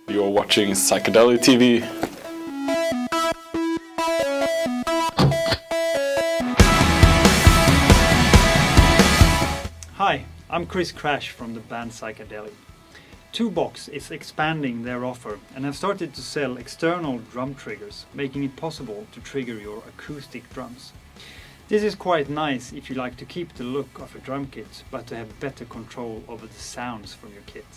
You're watching Psyckadeli TV. Hi, I'm Chrish Crash from the band Psyckadeli. Toolbox is expanding their offer and have started to sell external drum triggers, making it possible to trigger your acoustic drums. This is quite nice if you like to keep the look of a drum kit, but to have better control over the sounds from your kit.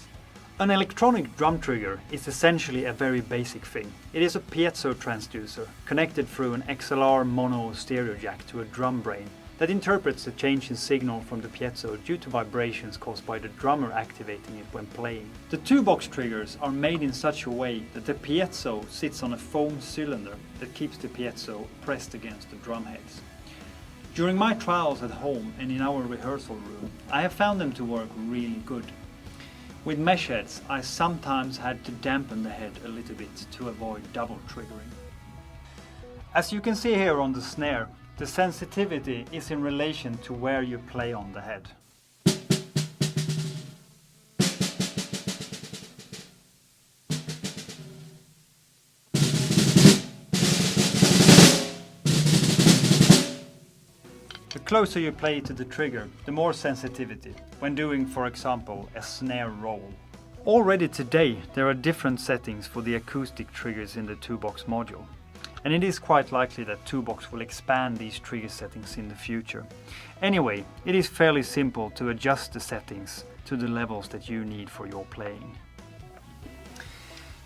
An electronic drum trigger is essentially a very basic thing. It is a piezo transducer connected through an XLR mono stereo jack to a drum brain that interprets the change in signal from the piezo due to vibrations caused by the drummer activating it when playing. The two-box triggers are made in such a way that the piezo sits on a foam cylinder that keeps the piezo pressed against the drum heads. During my trials at home and in our rehearsal room, I have found them to work really good. With mesh heads, I sometimes had to dampen the head a little bit to avoid double triggering. As you can see here on the snare, the sensitivity is in relation to where you play on the head. The closer you play to the trigger, the more sensitivity, when doing, for example, a snare roll. Already today there are different settings for the acoustic triggers in the two-box module, and it is quite likely that two-box will expand these trigger settings in the future. Anyway, it is fairly simple to adjust the settings to the levels that you need for your playing.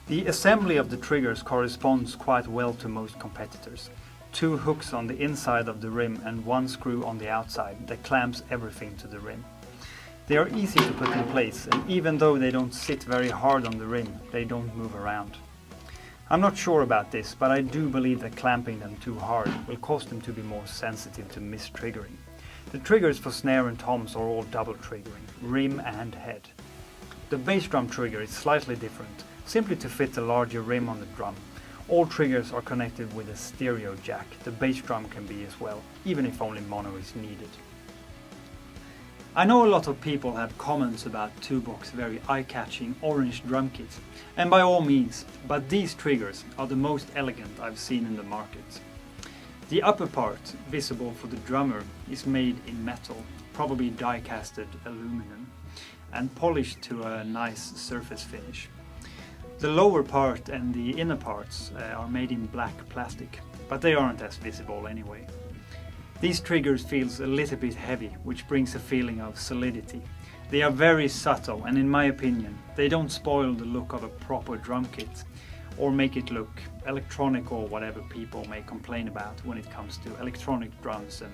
The assembly of the triggers corresponds quite well to most competitors. Two hooks on the inside of the rim and one screw on the outside that clamps everything to the rim. They are easy to put in place, and even though they don't sit very hard on the rim, they don't move around. I'm not sure about this, but I do believe that clamping them too hard will cause them to be more sensitive to mistriggering. The triggers for snare and toms are all double triggering, rim and head. The bass drum trigger is slightly different, simply to fit the larger rim on the drum. All triggers are connected with a stereo jack. The bass drum can be as well, even if only mono is needed. I know a lot of people have comments about two-box very eye-catching orange drum kits, and by all means, but these triggers are the most elegant I've seen in the market. The upper part, visible for the drummer, is made in metal, probably die-casted aluminum, and polished to a nice surface finish. The lower part and the inner parts are made in black plastic, but they aren't as visible anyway. These triggers feel a little bit heavy, which brings a feeling of solidity. They are very subtle, and in my opinion, they don't spoil the look of a proper drum kit or make it look electronic or whatever people may complain about when it comes to electronic drums and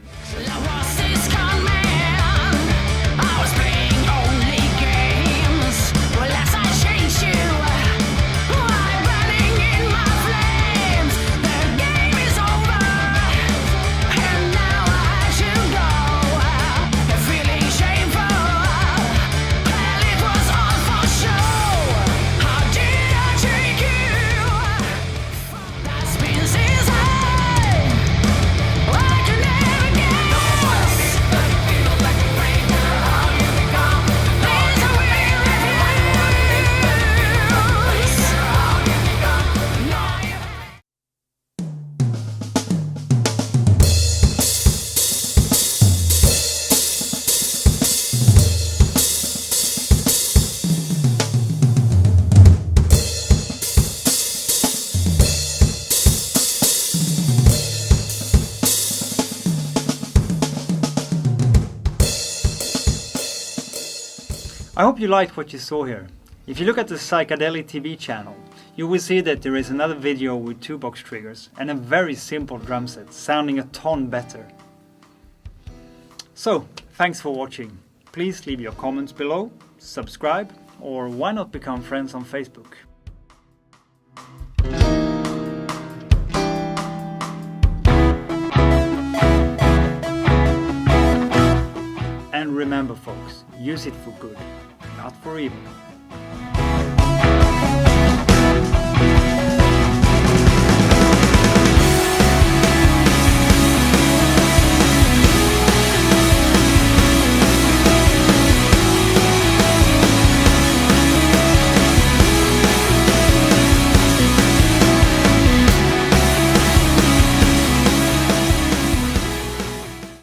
I hope you liked what you saw here. If you look at the Psyckadeli TV channel, you will see that there is another video with two-box triggers and a very simple drum set, sounding a ton better. So, thanks for watching. Please leave your comments below, subscribe, or why not become friends on Facebook. And remember folks, use it for good, not for evil.